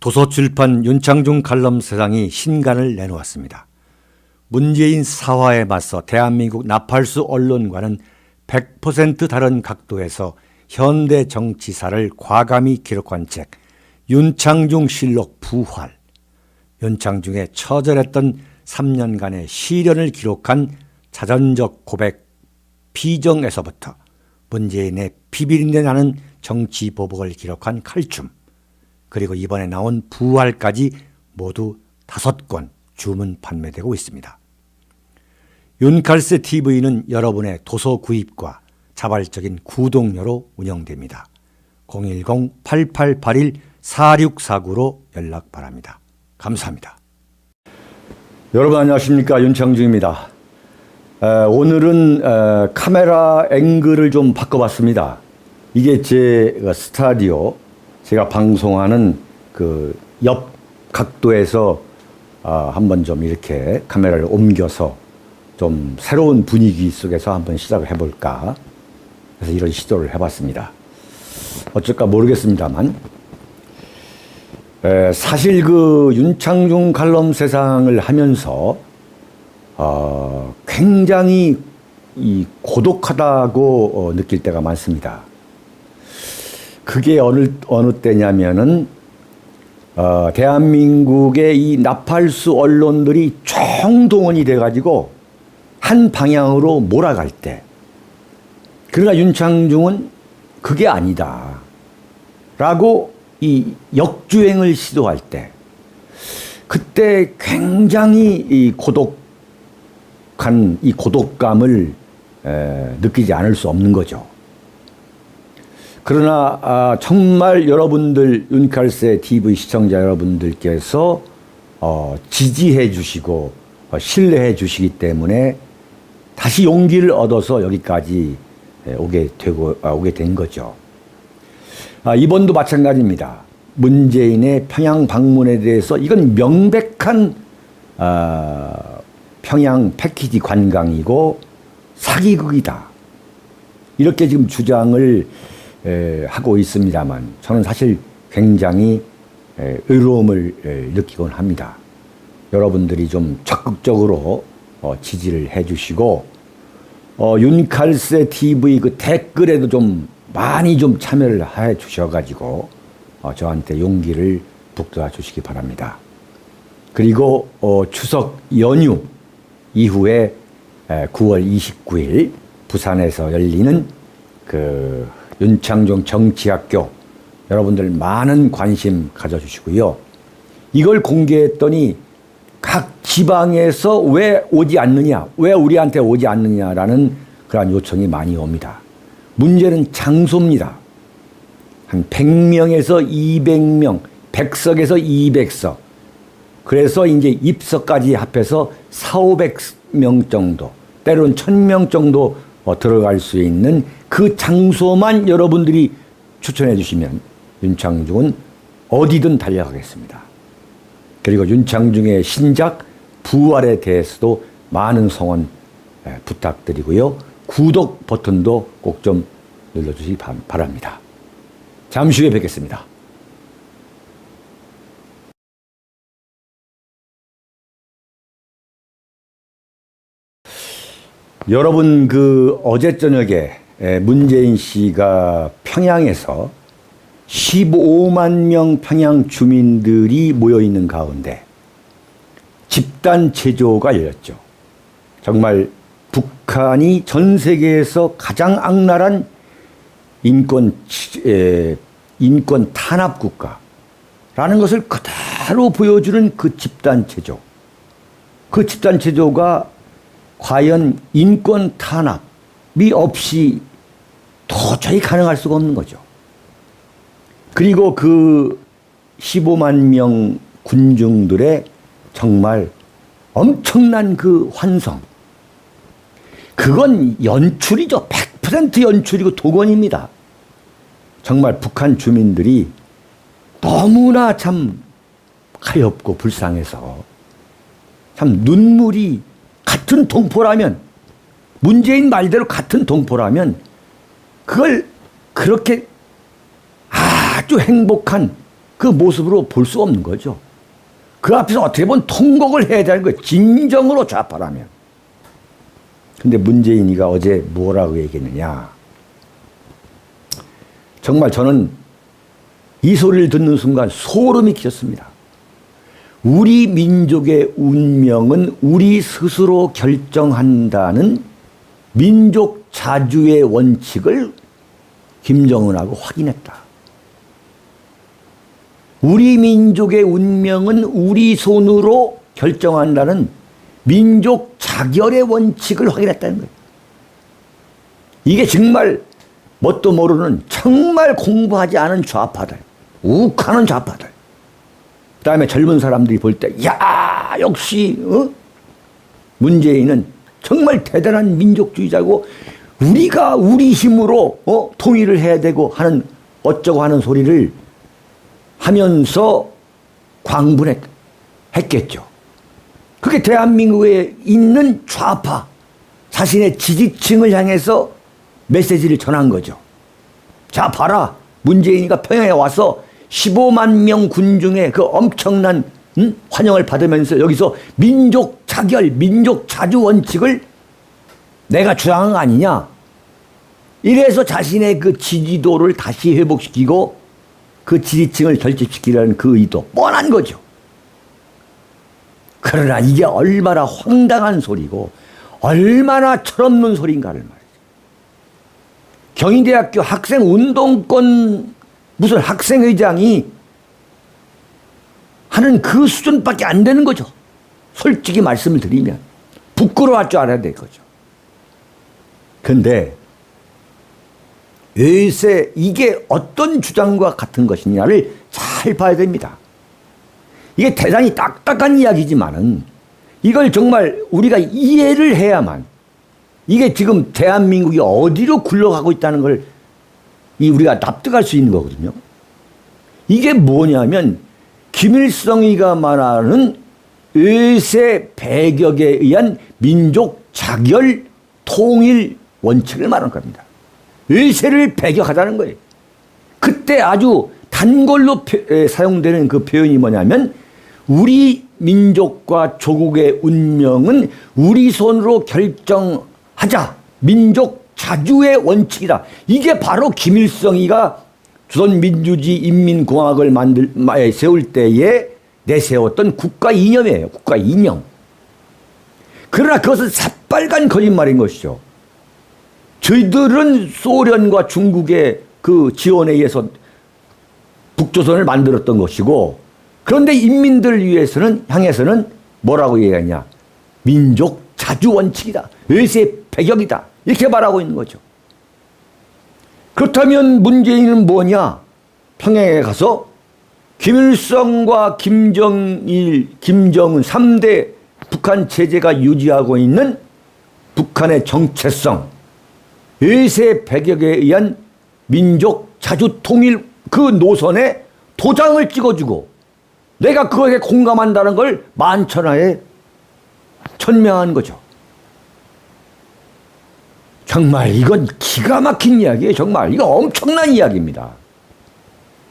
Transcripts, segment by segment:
도서출판 윤창중 칼럼세상이 신간을 내놓았습니다. 문재인 사화에 맞서 대한민국 나팔수 언론과는 100% 다른 각도에서 현대 정치사를 과감히 기록한 책 윤창중 실록 부활, 윤창중의 처절했던 3년간의 시련을 기록한 자전적 고백 피정에서부터 문재인의 비비린내 나는 정치 보복을 기록한 칼춤, 그리고 이번에 나온 부활까지 모두 5권 주문 판매되고 있습니다. 윤칼세 TV는 여러분의 도서 구입과 자발적인 구독료로 운영됩니다. 010-8881-4649로 연락 바랍니다. 감사합니다. 여러분 안녕하십니까, 윤창중입니다. 오늘은 카메라 앵글을 좀 바꿔봤습니다. 이게 제 스타디오, 제가 방송하는 그 옆 각도에서 한번 좀 이렇게 카메라를 옮겨서 좀 새로운 분위기 속에서 한번 시작을 해볼까, 그래서 이런 시도를 해봤습니다. 어쩔까 모르겠습니다만, 사실 그 윤창중 칼럼 세상을 하면서 굉장히 고독하다고 느낄 때가 많습니다. 그게 어느 때냐면은 대한민국의 이 나팔수 언론들이 총동원이 돼가지고 한 방향으로 몰아갈 때, 그러나 윤창중은 그게 아니다 라고 이 역주행을 시도할 때, 그때 굉장히 이 고독감을 느끼지 않을 수 없는 거죠. 그러나 정말 여러분들, 윤칼세 TV 시청자 여러분들께서 지지해 주시고 신뢰해 주시기 때문에 다시 용기를 얻어서 여기까지 오게 된 거죠. 이번도 마찬가지입니다. 문재인의 평양 방문에 대해서 이건 명백한 평양 패키지 관광이고 사기극이다, 이렇게 지금 주장을 하고 있습니다만, 저는 사실 굉장히 의로움을 느끼곤 합니다. 여러분들이 좀 적극적으로 지지를 해주시고, 윤칼세 TV 그 댓글에도 좀 많이 좀 참여를 해 주셔가지고 저한테 용기를 북돋아 주시기 바랍니다. 그리고 추석 연휴 이후에 9월 29일 부산에서 열리는 그 윤창중 정치학교, 여러분들 많은 관심 가져주시고요. 이걸 공개했더니 각 지방에서 왜 오지 않느냐, 왜 우리한테 오지 않느냐라는 그러한 요청이 많이 옵니다. 문제는 장소입니다. 한 100명에서 200명, 100석에서 200석. 그래서 이제 입석까지 합해서 400~500명 정도, 때로는 1000명 정도 들어갈 수 있는 그 장소만 여러분들이 추천해 주시면 윤창중은 어디든 달려가겠습니다. 그리고 윤창중의 신작 부활에 대해서도 많은 성원 부탁드리고요. 구독 버튼도 꼭 좀 눌러주시기 바랍니다. 잠시 후에 뵙겠습니다. 여러분, 어제 저녁에 문재인 씨가 평양에서 15만 명 평양 주민들이 모여 있는 가운데 집단 체조가 열렸죠. 정말 북한이 전 세계에서 가장 악랄한 인권 탄압 국가라는 것을 그대로 보여주는 그 집단 체조. 그 집단 체조가 과연 인권 탄압이 없이 도저히 가능할 수가 없는 거죠. 그리고 그 15만 명 군중들의 정말 엄청난 그 환성, 그건 연출이죠. 100% 연출이고 독언입니다. 정말 북한 주민들이 너무나 참 가엾고 불쌍해서 참 눈물이, 같은 동포라면, 문재인 말대로 같은 동포라면 그걸 그렇게 아주 행복한 그 모습으로 볼 수 없는 거죠. 그 앞에서 어떻게 보면 통곡을 해야 되는 거예요. 진정으로 좌파라면. 근데 문재인이가 어제 뭐라고 얘기했느냐. 정말 저는 이 소리를 듣는 순간 소름이 끼쳤습니다. 우리 민족의 운명은 우리 스스로 결정한다는 민족 자주의 원칙을 김정은하고 확인했다. 우리 민족의 운명은 우리 손으로 결정한다는 민족 자결의 원칙을 확인했다는 거예요. 이게 정말 뭣도 모르는 정말 공부하지 않은 좌파들, 욱하는 좌파들. 그 다음에 젊은 사람들이 볼 때, 야, 역시 문재인은 정말 대단한 민족주의자고 우리가 우리 힘으로 통일을 해야 되고 하는 어쩌고 하는 소리를 하면서 광분했겠죠. 그게 대한민국에 있는 좌파, 자신의 지지층을 향해서 메시지를 전한 거죠. 자, 봐라. 문재인이가 평양에 와서 15만 명 군중의 그 엄청난 환영을 받으면서 여기서 민족 자결, 민족 자주 원칙을 내가 주장한 거 아니냐. 이래서 자신의 그 지지도를 다시 회복시키고 그 지지층을 결집시키려는 그 의도 뻔한 거죠. 그러나 이게 얼마나 황당한 소리고 얼마나 철없는 소리인가를 말이죠. 경희대학교 학생운동권 무슨 학생회장이 하는 그 수준밖에 안 되는 거죠. 솔직히 말씀을 드리면 부끄러워할 줄 알아야 될 거죠. 그런데 요새 이게 어떤 주장과 같은 것이냐를 잘 봐야 됩니다. 이게 대단히 딱딱한 이야기지만은 이걸 정말 우리가 이해를 해야만 이게 지금 대한민국이 어디로 굴러가고 있다는 걸 우리가 납득할 수 있는 거거든요. 이게 뭐냐면 김일성이가 말하는 의세 배격에 의한 민족 자결 통일 원칙을 말하는 겁니다. 의세를 배격하자는 거예요. 그때 아주 단골로 사용되는 그 표현이 뭐냐면 우리 민족과 조국의 운명은 우리 손으로 결정하자. 민족 자주의 원칙이다. 이게 바로 김일성이가 조선민주주의 인민공화국을 세울 때에 내세웠던 국가 이념이에요. 국가 이념. 그러나 그것은 새빨간 거짓말인 것이죠. 저희들은 소련과 중국의 그 지원에 의해서 북조선을 만들었던 것이고 그런데 인민들을 향해서는 뭐라고 얘기하냐. 민족 자주 원칙이다. 의세 배격이다. 이렇게 말하고 있는 거죠. 그렇다면 문재인은 뭐냐? 평양에 가서 김일성과 김정일, 김정은 3대 북한 체제가 유지하고 있는 북한의 정체성, 의세 배격에 의한 민족 자주 통일 그 노선에 도장을 찍어주고 내가 그것에 공감한다는 걸 만천하에 천명한 거죠. 정말 이건 기가 막힌 이야기예요. 정말 이거 엄청난 이야기입니다.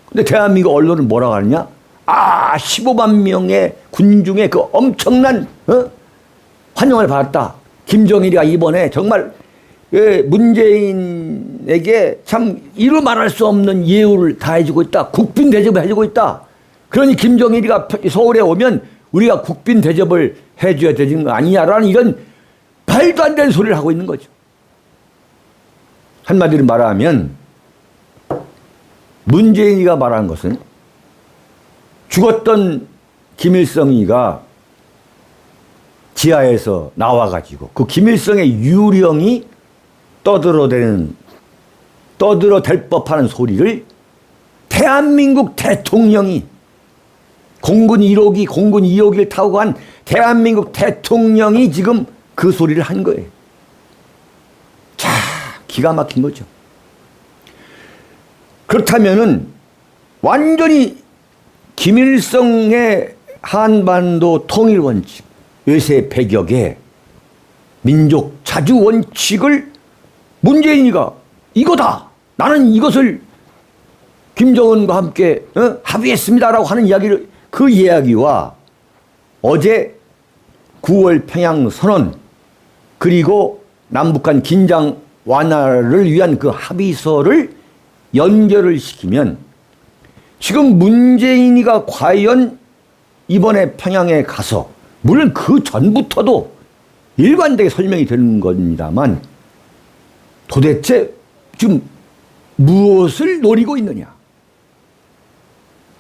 근데 대한민국 언론은 뭐라고 하느냐? 15만 명의 군중의 그 엄청난 환영을 받았다. 김정일이가 이번에 정말 문재인에게 참 이루 말할 수 없는 예우를 다해주고 있다. 국빈 대접을 해주고 있다. 그러니 김정일이가 서울에 오면 우리가 국빈 대접을 해줘야 되는 거 아니냐라는 이런 말도 안 되는 소리를 하고 있는 거죠. 한마디로 말하면 문재인이가 말한 것은 죽었던 김일성이가 지하에서 나와가지고 그 김일성의 유령이 떠들어댈 법하는 소리를 대한민국 대통령이 공군 1호기, 공군 2호기를 타고 간 대한민국 대통령이 지금 그 소리를 한 거예요. 자, 기가 막힌 거죠. 그렇다면은 완전히 김일성의 한반도 통일 원칙, 외세 배격에 민족 자주 원칙을 문재인이가 이거다. 나는 이것을 김정은과 함께 합의했습니다라고 하는 이야기를, 그 이야기와 어제 9월 평양 선언 그리고 남북한 긴장 완화를 위한 그 합의서를 연결을 시키면 지금 문재인이가 과연 이번에 평양에 가서, 물론 그 전부터도 일관되게 설명이 되는 겁니다만, 도대체 지금 무엇을 노리고 있느냐.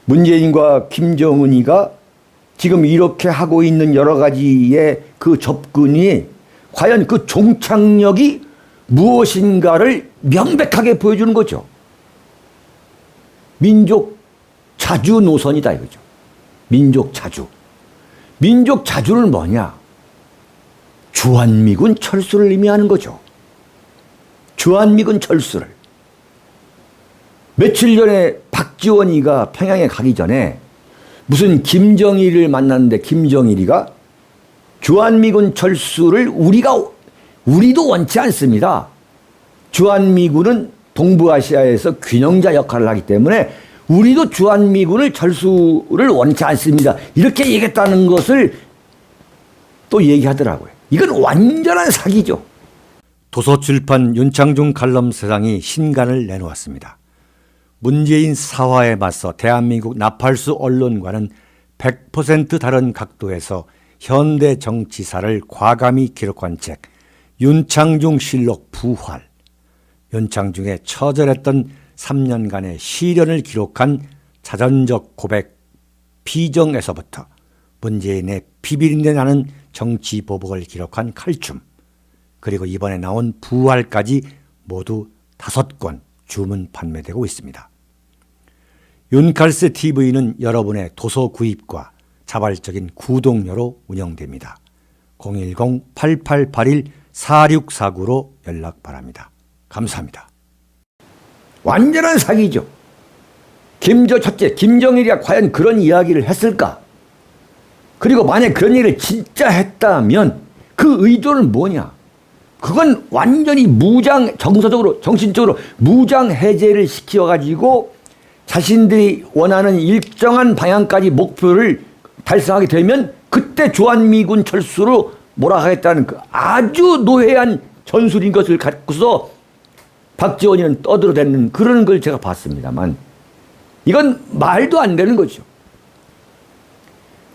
문재인과 김정은이가 지금 이렇게 하고 있는 여러 가지의 그 접근이 과연 그 종착역이 무엇인가를 명백하게 보여주는 거죠. 민족 자주 노선이다 이거죠. 민족 자주. 민족 자주는 뭐냐? 주한미군 철수를 의미하는 거죠. 주한미군 철수를. 며칠 전에 박지원이가 평양에 가기 전에 무슨 김정일을 만났는데, 김정일이가 주한미군 철수를 우리도 원치 않습니다. 주한미군은 동부아시아에서 균형자 역할을 하기 때문에 우리도 주한미군을 철수를 원치 않습니다. 이렇게 얘기했다는 것을 또 얘기하더라고요. 이건 완전한 사기죠. 도서출판 윤창중 칼럼세상이 신간을 내놓았습니다. 문재인 사화에 맞서 대한민국 나팔수 언론과는 100% 다른 각도에서 현대 정치사를 과감히 기록한 책, 윤창중 실록 부활. 윤창중의 처절했던 3년간의 시련을 기록한 자전적 고백 비정에서부터 문재인의 비비린내 나는 정치 보복을 기록한 칼춤, 그리고 이번에 나온 부활까지 모두 5권 주문 판매되고 있습니다. 윤칼세 TV는 여러분의 도서 구입과 자발적인 구독료로 운영됩니다. 010-8881-4649로 연락 바랍니다. 감사합니다. 완전한 사기죠. 첫째, 김정일이가 과연 그런 이야기를 했을까? 그리고 만약 그런 얘기를 진짜 했다면 그 의도는 뭐냐? 그건 완전히 정서적으로, 정신적으로 무장 해제를 시켜가지고 자신들이 원하는 일정한 방향까지 목표를 달성하게 되면 그때 주한미군 철수로 몰아가겠다는 그 아주 노회한 전술인 것을 갖고서 박지원이는 떠들어대는 그런 걸 제가 봤습니다만, 이건 말도 안 되는 거죠.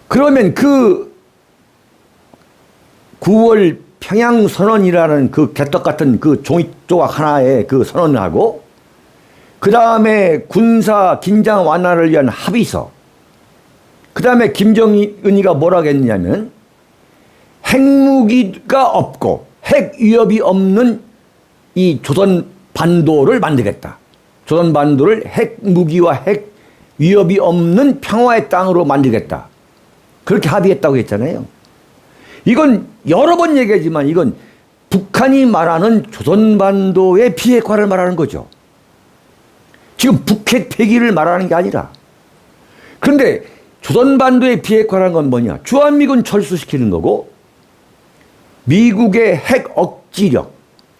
그러면 그 9월 평양선언이라는 그 개떡 같은 그 종이 조각 하나의 그 선언을 하고, 그 다음에 군사 긴장 완화를 위한 합의서, 그 다음에 김정은이가 뭐라고 했냐면 핵무기가 없고 핵 위협이 없는 이 조선 반도를 만들겠다. 조선 반도를 핵무기와 핵 위협이 없는 평화의 땅으로 만들겠다. 그렇게 합의했다고 했잖아요. 이건 여러 번 얘기하지만 이건 북한이 말하는 조선 반도의 비핵화를 말하는 거죠. 지금 북핵 폐기를 말하는 게 아니라. 그런데 조선 반도의 비핵화라는 건 뭐냐? 주한미군 철수시키는 거고, 미국의 핵 억지력,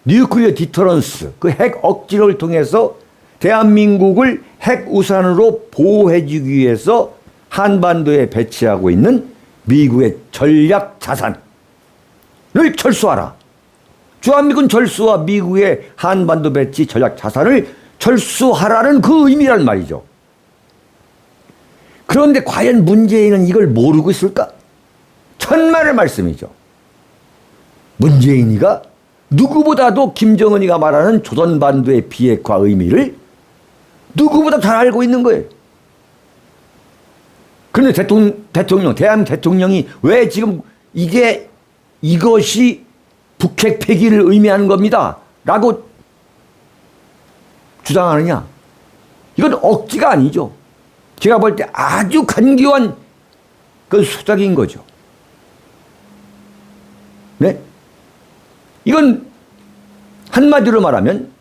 뉴클리어 디터런스, 그 핵 억지력을 통해서 대한민국을 핵 우산으로 보호해주기 위해서 한반도에 배치하고 있는 미국의 전략 자산을 철수하라. 주한미군 철수와 미국의 한반도 배치 전략 자산을 철수하라는 그 의미란 말이죠. 그런데 과연 문재인은 이걸 모르고 있을까? 천만의 말씀이죠. 문재인이가 누구보다도 김정은이가 말하는 조선반도의 비핵화 의미를 누구보다 잘 알고 있는 거예요. 그런데 대한민국 대통령이 왜 지금 이것이 북핵 폐기를 의미하는 겁니다 라고 주장하느냐? 이건 억지가 아니죠. 제가 볼 때 아주 간교한 그 수작인 거죠. 네? 이건 한마디로 말하면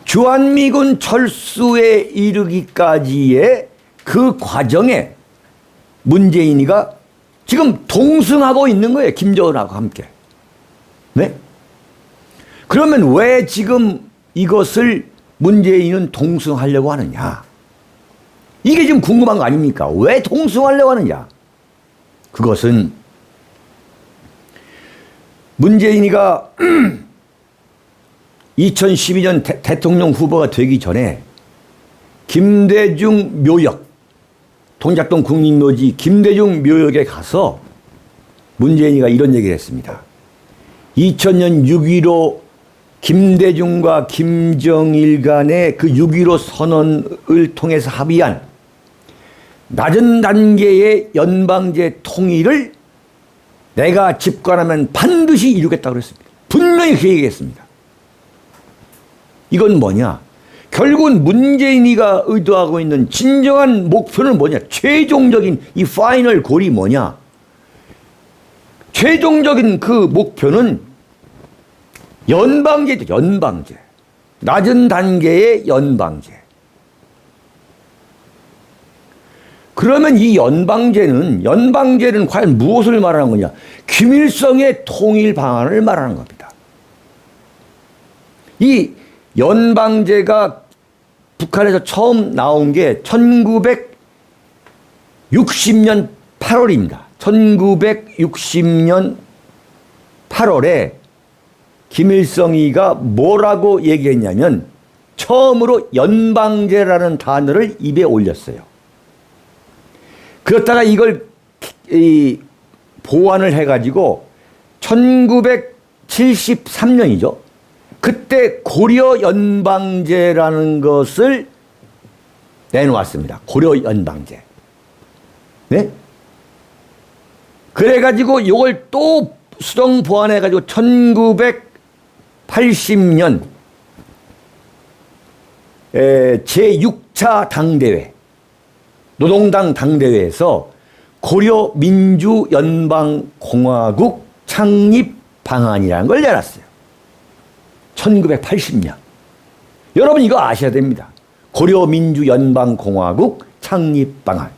주한미군 철수에 이르기까지의 그 과정에 문재인이가 지금 동승하고 있는 거예요. 김정은하고 함께. 네? 그러면 왜 지금 이것을 문재인은 동승하려고 하느냐? 이게 지금 궁금한 거 아닙니까? 왜 동승하려고 하느냐? 그것은 문재인이가 2012년 대통령 후보가 되기 전에 김대중 묘역, 동작동 국립묘지 김대중 묘역에 가서 문재인이가 이런 얘기를 했습니다. 2000년 6.15 김대중과 김정일 간의 그 6.15 선언을 통해서 합의한 낮은 단계의 연방제 통일을 내가 집권하면 반드시 이루겠다고 그랬습니다. 분명히 그 얘기했습니다. 이건 뭐냐? 결국은 문재인이가 의도하고 있는 진정한 목표는 뭐냐? 최종적인 이 파이널 골이 뭐냐? 최종적인 그 목표는 연방제죠. 연방제. 낮은 단계의 연방제. 그러면 이 연방제는 과연 무엇을 말하는 거냐? 김일성의 통일 방안을 말하는 겁니다. 이 연방제가 북한에서 처음 나온 게 1960년 8월입니다. 1960년 8월에 김일성이가 뭐라고 얘기했냐면 처음으로 연방제라는 단어를 입에 올렸어요. 그렇다가 이걸 보완을 해가지고 1973년이죠. 그때 고려 연방제라는 것을 내놓았습니다. 고려 연방제. 네? 그래가지고 이걸 또 수정 보완해가지고 1980년 제6차 당대회, 노동당 당대회에서 고려민주연방공화국 창립 방안이라는 걸 내놨어요. 1980년. 여러분 이거 아셔야 됩니다. 고려민주연방공화국 창립 방안.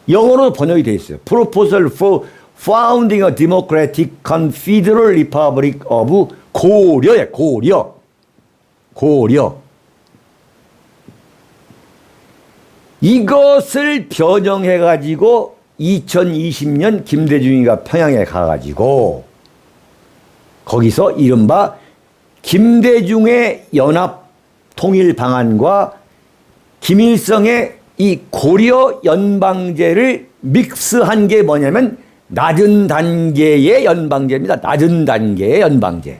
영어로 번역이 되어 있어요. Proposal for Founding a Democratic Confederal Republic of 고려에 고려. 이것을 변형해가지고 2020년 김대중이가 평양에 가가지고 거기서 이른바 김대중의 연합 통일 방안과 김일성의 이 고려 연방제를 믹스한 게 뭐냐면 낮은 단계의 연방제입니다. 낮은 단계의 연방제.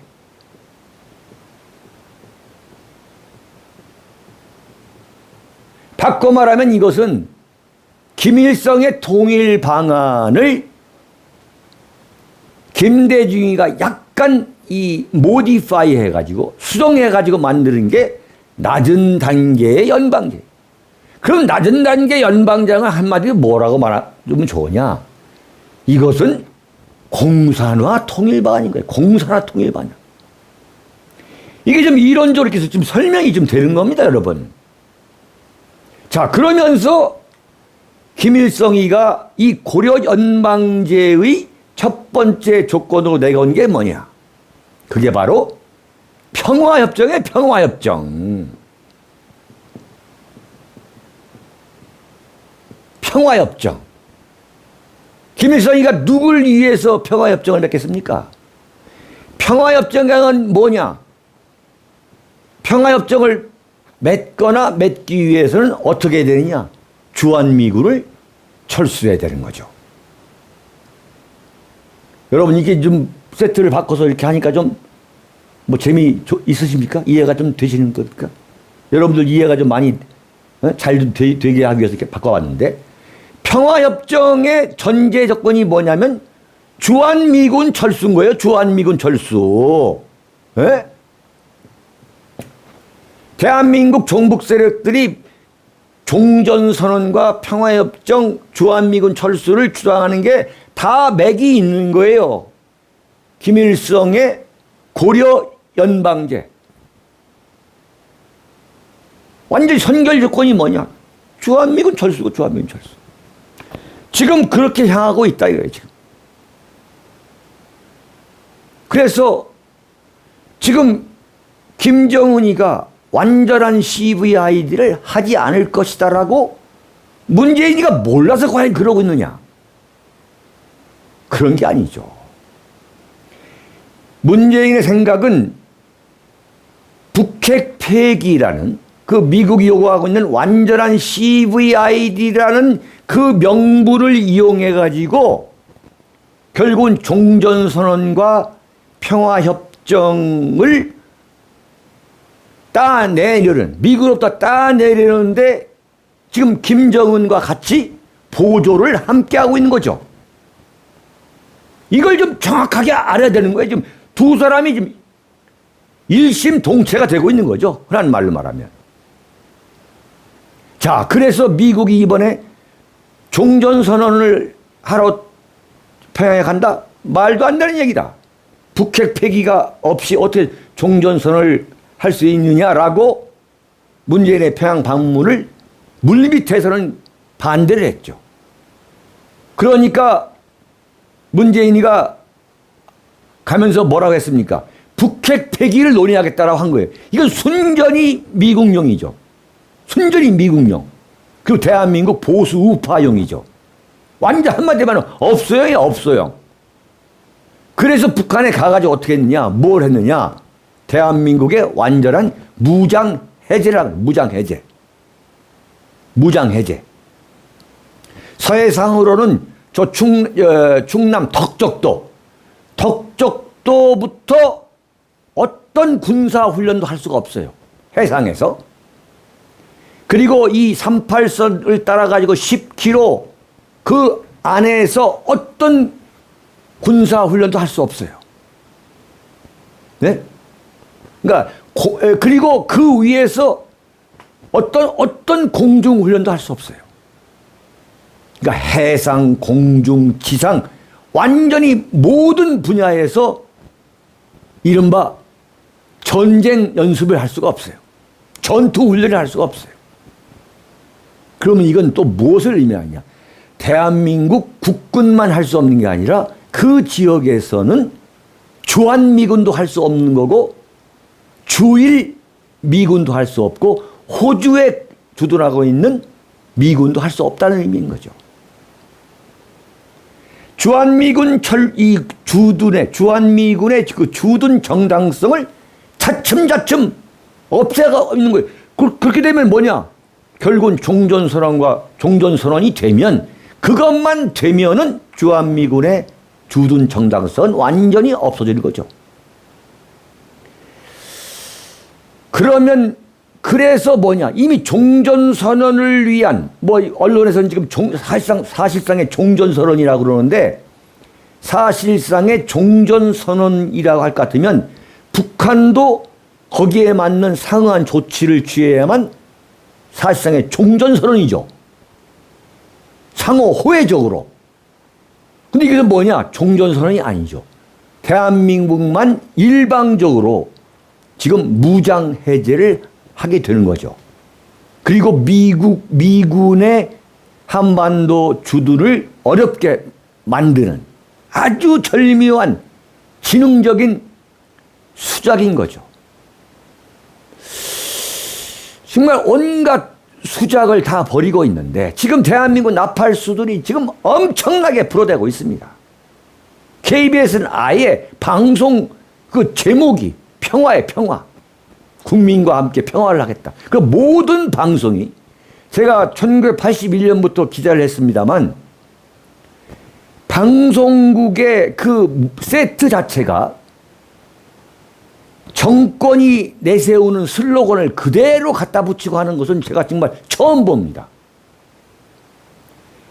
바꿔 말하면 이것은 김일성의 통일 방안을 김대중이가 약간 이 모디파이 해가지고 수정해가지고 만드는 게 낮은 단계의 연방제. 그럼 낮은 단계 연방제는 한마디로 뭐라고 말하면 좋으냐? 이것은 공산화 통일 방안인 거예요. 공산화 통일 방안. 이게 좀 이론적으로 이렇게 해서 좀 설명이 좀 되는 겁니다, 여러분. 자, 그러면서 김일성이가 이 고려 연방제의 첫 번째 조건으로 내건 게 뭐냐? 그게 바로 평화협정이에요, 평화협정. 평화협정. 김일성이가 누굴 위해서 평화협정을 맺겠습니까? 평화협정은 뭐냐? 평화협정을 맺거나 맺기 위해서는 어떻게 해야 되느냐? 주한미군을 철수해야 되는 거죠. 여러분 이게 좀 세트를 바꿔서 이렇게 하니까 좀 뭐 재미 있으십니까? 이해가 좀 되시는 겁니까? 여러분들 이해가 좀 많이 잘 좀 되게 하기 위해서 이렇게 바꿔왔는데 평화협정의 전제 조건이 뭐냐면 주한미군 철수인 거예요. 주한미군 철수. 예? 대한민국 종북 세력들이 종전선언과 평화협정, 주한미군 철수를 주장하는 게 다 맥이 있는 거예요. 김일성의 고려 연방제. 완전히 선결 조건이 뭐냐? 주한미군 철수고 주한미군 철수. 지금 그렇게 향하고 있다 이거예요, 지금. 그래서 지금 김정은이가 완전한 CVID를 하지 않을 것이다라고 문재인이가 몰라서 과연 그러고 있느냐? 그런 게 아니죠. 문재인의 생각은 북핵 폐기라는 그 미국이 요구하고 있는 완전한 CVID라는 그 명분을 이용해 가지고 결국은 종전선언과 평화협정을 따내려는, 미국으로부터 따내려는데 지금 김정은과 같이 보조를 함께하고 있는 거죠. 이걸 좀 정확하게 알아야 되는 거예요. 지금 두 사람이 지금 일심동체가 되고 있는 거죠. 흔한 말로 말하면. 자, 그래서 미국이 이번에 종전선언을 하러 평양에 간다? 말도 안 되는 얘기다. 북핵 폐기가 없이 어떻게 종전선언을 할 수 있느냐라고 문재인의 평양 방문을 물밑에서는 반대를 했죠. 그러니까 문재인이가 가면서 뭐라고 했습니까? 북핵 폐기를 논의하겠다라고 한 거예요. 이건 순전히 미국용이죠. 순전히 미국용. 그리고 대한민국 보수 우파용이죠. 완전 한마디만 없어요, 없어요. 그래서 북한에 가가지고 어떻게 했느냐, 뭘 했느냐? 대한민국의 완전한 무장 해제라고, 무장 해제. 무장 해제. 서해상으로는 저 충남 덕적도부터 어떤 군사 훈련도 할 수가 없어요. 해상에서. 그리고 이 38선을 따라가지고 10km 그 안에서 어떤 군사 훈련도 할 수 없어요. 네? 그러니까 그리고 그 위에서 어떤 공중 훈련도 할 수 없어요. 그러니까 해상, 공중, 지상 완전히 모든 분야에서 이른바 전쟁 연습을 할 수가 없어요. 전투 훈련을 할 수가 없어요. 그러면 이건 또 무엇을 의미하냐? 대한민국 국군만 할 수 없는 게 아니라 그 지역에서는 주한미군도 할 수 없는 거고 주일 미군도 할 수 없고 호주에 주둔하고 있는 미군도 할 수 없다는 의미인 거죠. 주한미군의 그 주둔 정당성을 차츰차츰 없애가 있는 거예요. 그렇게 되면 뭐냐? 결국은 종전선언이 되면 그것만 되면은 주한미군의 주둔 정당성은 완전히 없어지는 거죠. 그러면 그래서 뭐냐? 이미 종전선언을 위한 언론에서는 지금 사실상의 종전선언이라고 그러는데 사실상의 종전선언이라고 할 것 같으면 북한도 거기에 맞는 상응한 조치를 취해야만 사실상의 종전선언이죠. 상호 호혜적으로. 근데 이게 뭐냐? 종전선언이 아니죠. 대한민국만 일방적으로 지금 무장 해제를 하게 되는 거죠. 그리고 미군의 한반도 주둔을 어렵게 만드는 아주 절묘한 지능적인 수작인 거죠. 정말 온갖 수작을 다 벌이고 있는데 지금 대한민국 나팔수들이 지금 엄청나게 불어대고 있습니다. KBS는 아예 방송 그 제목이 평화의 평화. 국민과 함께 평화를 하겠다. 그 모든 방송이 제가 1981년부터 기자를 했습니다만 방송국의 그 세트 자체가 정권이 내세우는 슬로건을 그대로 갖다 붙이고 하는 것은 제가 정말 처음 봅니다.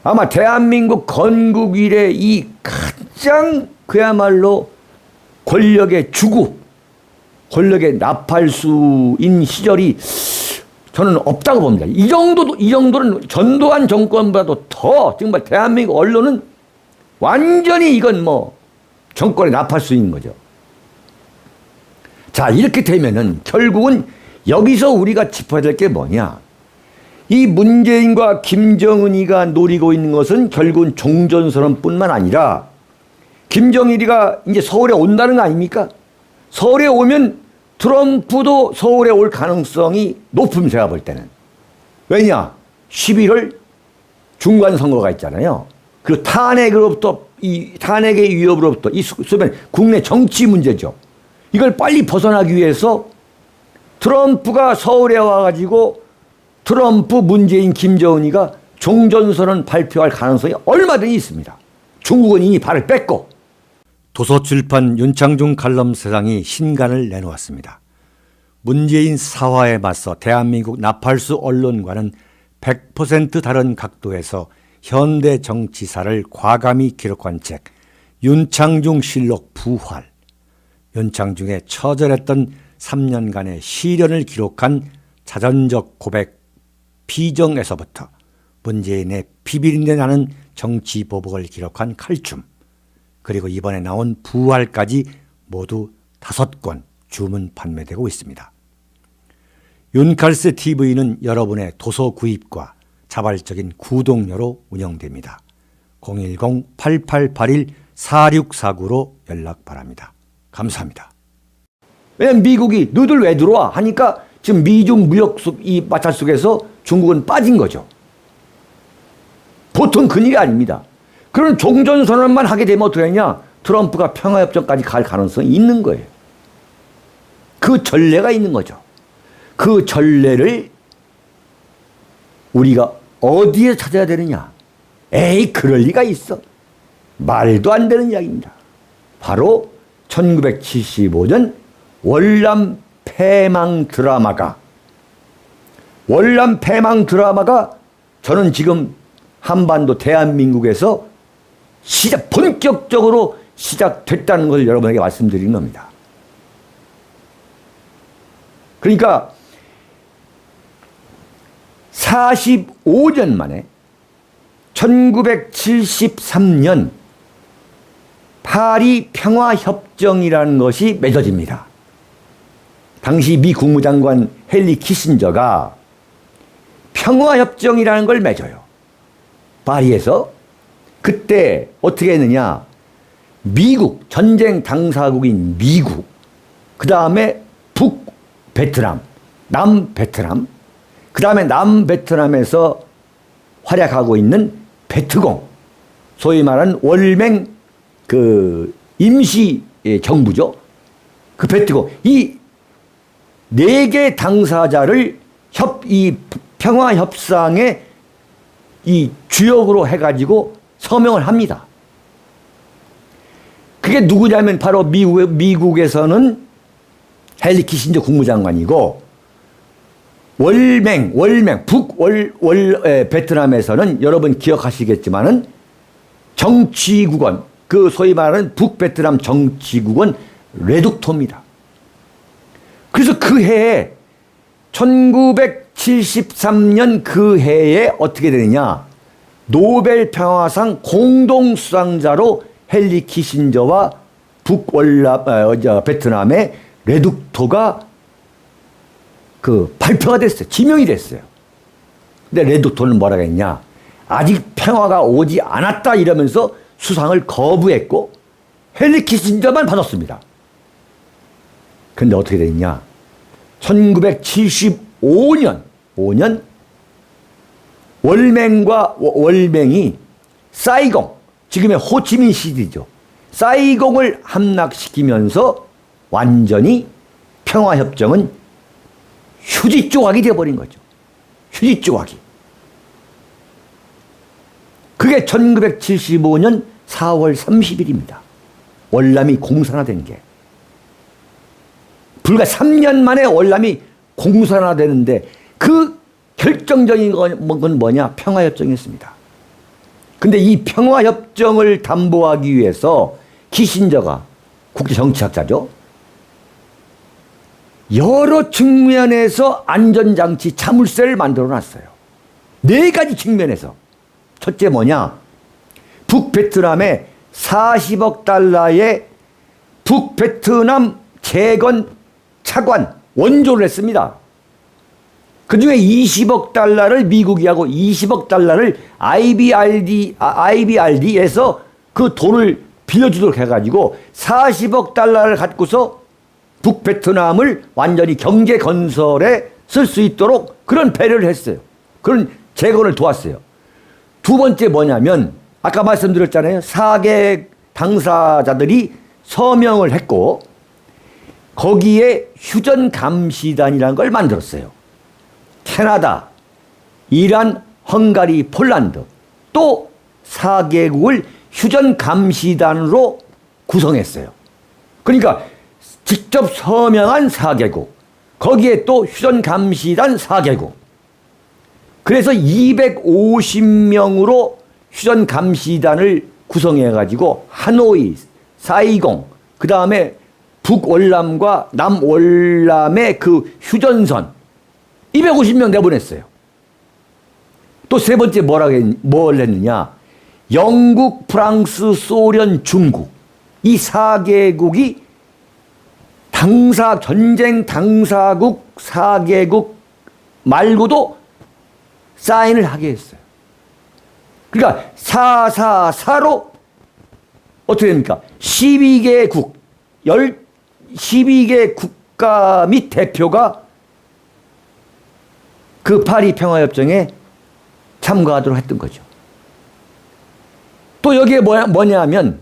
아마 대한민국 건국 이래 이 가장 그야말로 권력의 주구, 권력의 나팔수인 시절이 저는 없다고 봅니다. 이 정도는 전두환 정권보다도 더 정말 대한민국 언론은 완전히 이건 정권의 나팔수인 거죠. 자, 이렇게 되면은 결국은 여기서 우리가 짚어야 될 게 뭐냐. 이 문재인과 김정은이가 노리고 있는 것은 결국은 종전선언뿐만 아니라 김정일이가 이제 서울에 온다는 거 아닙니까? 서울에 오면 트럼프도 서울에 올 가능성이 높음, 제가 볼 때는. 왜냐? 11월 중간 선거가 있잖아요. 그리고 탄핵으로부터, 이 탄핵의 위협으로부터, 이 소변 국내 정치 문제죠. 이걸 빨리 벗어나기 위해서 트럼프가 서울에 와가지고 트럼프, 문재인, 김정은이가 종전선언 발표할 가능성이 얼마든지 있습니다. 중국은 이미 발을 뺐고. 도서출판 윤창중 칼럼세상이 신간을 내놓았습니다. 문재인 사화에 맞서 대한민국 나팔수 언론과는 100% 다른 각도에서 현대 정치사를 과감히 기록한 책 윤창중 실록 부활. 윤창중의 처절했던 3년간의 시련을 기록한 자전적 고백 피정에서부터 문재인의 비비린내 나는 정치 보복을 기록한 칼춤, 그리고 이번에 나온 부활까지 모두 5권 주문 판매되고 있습니다. 윤칼세 TV는 여러분의 도서 구입과 자발적인 구독료로 운영됩니다. 010-8881-4649로 연락 바랍니다. 감사합니다. 왜냐면 미국이 너희들 왜 들어와? 하니까 지금 미중 무역 이 마찰 속에서 중국은 빠진 거죠. 보통 그일이 아닙니다. 그런 종전선언만 하게 되면 어떻게 하냐? 트럼프가 평화협정까지 갈 가능성이 있는 거예요. 그 전례가 있는 거죠. 그 전례를 우리가 어디에 찾아야 되느냐? 에이, 그럴 리가 있어. 말도 안 되는 이야기입니다. 바로 1975년 월남 패망 드라마가 저는 지금 한반도 대한민국에서 본격적으로 시작됐다는 것을 여러분에게 말씀드리는 겁니다. 그러니까 45년 만에 1973년 파리 평화협정이라는 것이 맺어집니다. 당시 미 국무장관 헨리 키신저가 평화협정이라는 걸 맺어요. 파리에서. 그때 어떻게 했느냐? 미국, 전쟁 당사국인 미국, 그 다음에 북베트남, 남베트남, 그 다음에 남베트남에서 활약하고 있는 베트공, 소위 말하는 월맹 그 임시 정부죠. 그 베트공, 이 4개 당사자를 이 평화협상의 이 주역으로 해가지고 서명을 합니다. 그게 누구냐면 바로 미국에서는 헨리 키신저 국무장관이고, 베트남에서는 여러분 기억하시겠지만은 정치국원, 그 소위 말하는 북베트남 정치국원 레둑토입니다. 그래서 그 해에 1973년 그 해에 어떻게 되느냐? 노벨 평화상 공동 수상자로 헨리 키신저와 베트남의 레둑토가 그 발표가 됐어요. 지명이 됐어요. 근데 레둑토는 뭐라고 했냐? 아직 평화가 오지 않았다 이러면서 수상을 거부했고 헨리 키신저만 받았습니다. 근데 어떻게 됐냐? 1975년 월맹이 사이공, 지금의 호치민 시티죠. 사이공을 함락시키면서 완전히 평화협정은 휴지 조각이 되어버린 거죠. 휴지 조각이. 그게 1975년 4월 30일입니다. 월남이 공산화된 게. 불과 3년 만에 월남이 공산화되는데 그 결정적인 건 뭐냐? 평화협정이었습니다. 근데 이 평화협정을 담보하기 위해서 키신저가 국제정치학자죠. 여러 측면에서 안전장치 자물쇠를 만들어 놨어요. 4가지 측면에서. 첫째 뭐냐? 북베트남에 40억 달러의 북베트남 재건 차관 원조를 했습니다. 그 중에 20억 달러를 미국이 하고 20억 달러를 IBRD에서 그 돈을 빌려주도록 해가지고 40억 달러를 갖고서 북베트남을 완전히 경제 건설에 쓸 수 있도록 그런 배려를 했어요. 그런 재건을 도왔어요. 두 번째 뭐냐면 아까 말씀드렸잖아요. 4개 당사자들이 서명을 했고 거기에 휴전감시단이라는 걸 만들었어요. 캐나다, 이란, 헝가리, 폴란드 또 4개국을 휴전감시단으로 구성했어요. 그러니까 직접 서명한 4개국, 거기에 또 휴전감시단 4개국. 그래서 250명으로 휴전감시단을 구성해가지고 하노이, 사이공, 그 다음에 북월남과 남월남의 그 휴전선 250명 내보냈어요. 또 세 번째 뭘 했느냐. 영국, 프랑스, 소련, 중국 이 4개국이 전쟁 당사국 4개국 말고도 사인을 하게 했어요. 그러니까 444로 어떻게 됩니까? 12개 국가 및 대표가 그 파리 평화협정에 참가하도록 했던 거죠. 또 여기에 뭐냐면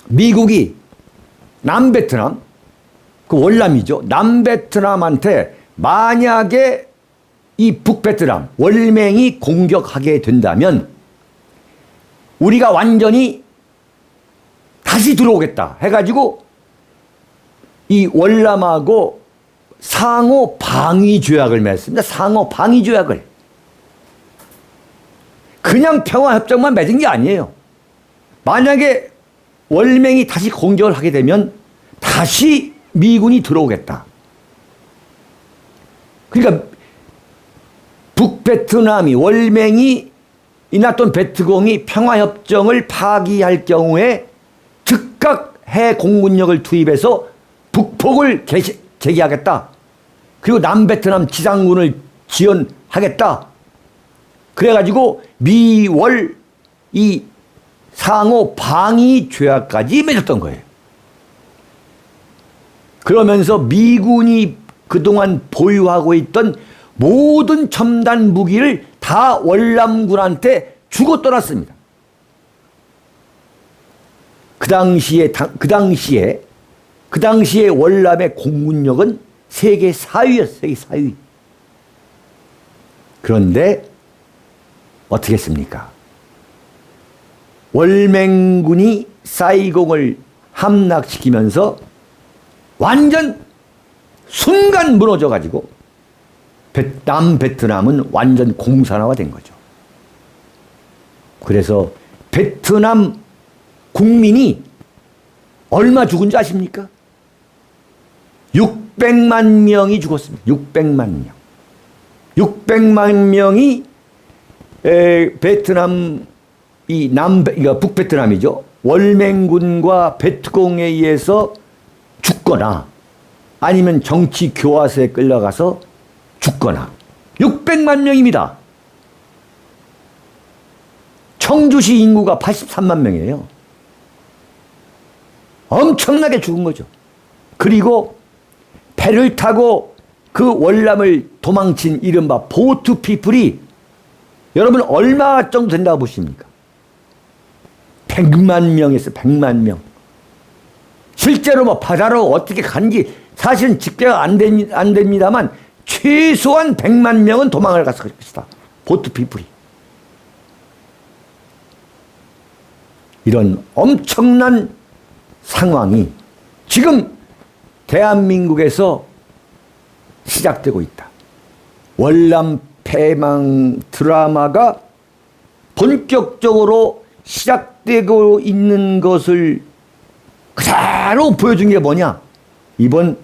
미국이 남베트남, 그 월남이죠. 남베트남한테 만약에 이 북베트남, 월맹이 공격하게 된다면 우리가 완전히 다시 들어오겠다 해가지고 이 월남하고 상호 방위 조약을 맺었습니다. 상호 방위 조약을. 그냥 평화협정만 맺은 게 아니에요. 만약에 월맹이 다시 공격을 하게 되면 다시 미군이 들어오겠다. 그러니까 북베트남이 월맹이 이나 또는 베트공이 평화협정을 파기할 경우에 즉각 해 공군력을 투입해서 북폭을 제기하겠다. 그리고 남베트남 지상군을 지원하겠다. 그래가지고 미월 이 상호 방위 조약까지 맺었던 거예요. 그러면서 미군이 그동안 보유하고 있던 모든 첨단 무기를 다 월남군한테 주고 떠났습니다. 그 당시에 월남의 공군력은 세계 4위였어요. 세계 4위. 그런데 어떻게 했습니까? 월맹군이 사이공을 함락시키면서 완전 순간 무너져가지고 남베트남은 완전 공산화된 거죠. 그래서 베트남 국민이 얼마 죽은 줄 아십니까? 600만 명이 죽었습니다. 600만 명. 600만 명이 베트남 그러니까 북베트남이죠. 월맹군과 베트공에 의해서 죽거나 아니면 정치 교화소에 끌려가서 죽거나 600만 명입니다. 청주시 인구가 83만 명이에요. 엄청나게 죽은 거죠. 그리고 배를 타고 그 월남을 도망친 이른바 보트 피플이 여러분 얼마 정도 된다고 보십니까? 100만 명에서 100만 명. 실제로 뭐 바다로 어떻게 간지 사실은 집계가 안 됩니다만 최소한 100만 명은 도망을 갔을 것이다. 보트 피플이. 이런 엄청난 상황이 지금 대한민국에서 시작되고 있다. 월남 패망 드라마가 본격적으로 시작되고 있는 것을 그대로 보여준 게 뭐냐? 이번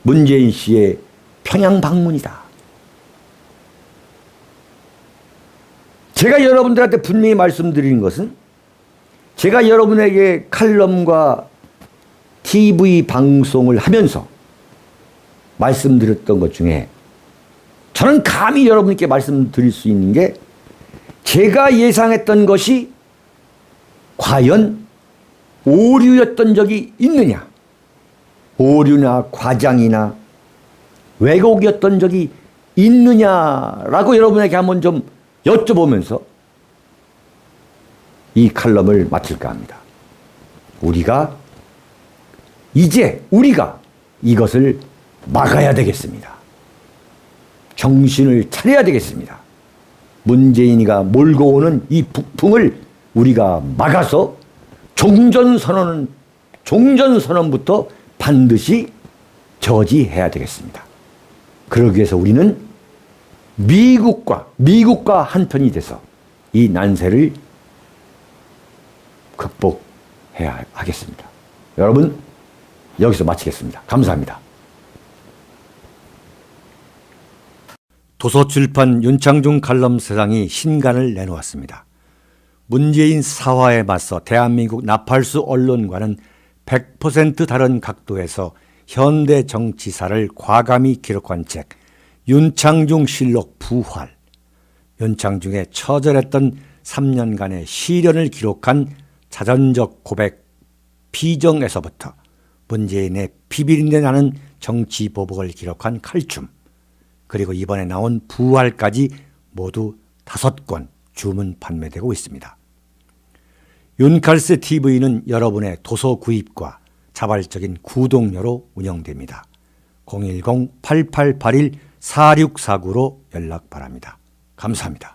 문재인 씨의 평양 방문이다. 제가 여러분들한테 분명히 말씀드리는 것은 제가 여러분에게 칼럼과 TV 방송을 하면서 말씀드렸던 것 중에 저는 감히 여러분께 말씀드릴 수 있는 게 제가 예상했던 것이 과연 오류였던 적이 있느냐? 오류나 과장이나 왜곡이었던 적이 있느냐라고 여러분에게 한번 좀 여쭤보면서 이 칼럼을 마칠까 합니다. 우리가 이것을 막아야 되겠습니다. 정신을 차려야 되겠습니다. 문재인이가 몰고 오는 이 북풍을 우리가 막아서 종전선언부터 반드시 저지해야 되겠습니다. 그러기 위해서 우리는 미국과 한편이 돼서 이 난세를 극복해야 하겠습니다. 여러분, 여기서 마치겠습니다. 감사합니다. 도서출판 윤창중 칼럼 세상이 신간을 내놓았습니다. 문재인 사화에 맞서 대한민국 나팔수 언론과는 100% 다른 각도에서 현대 정치사를 과감히 기록한 책 윤창중 실록 부활, 윤창중의 처절했던 3년간의 시련을 기록한 자전적 고백 피정에서부터 문재인의 비비린내 나는 정치 보복을 기록한 칼춤, 그리고 이번에 나온 부활까지 모두 5권 주문 판매되고 있습니다. 윤칼세 TV는 여러분의 도서 구입과 자발적인 구독료로 운영됩니다. 010-8881-4649로 연락 바랍니다. 감사합니다.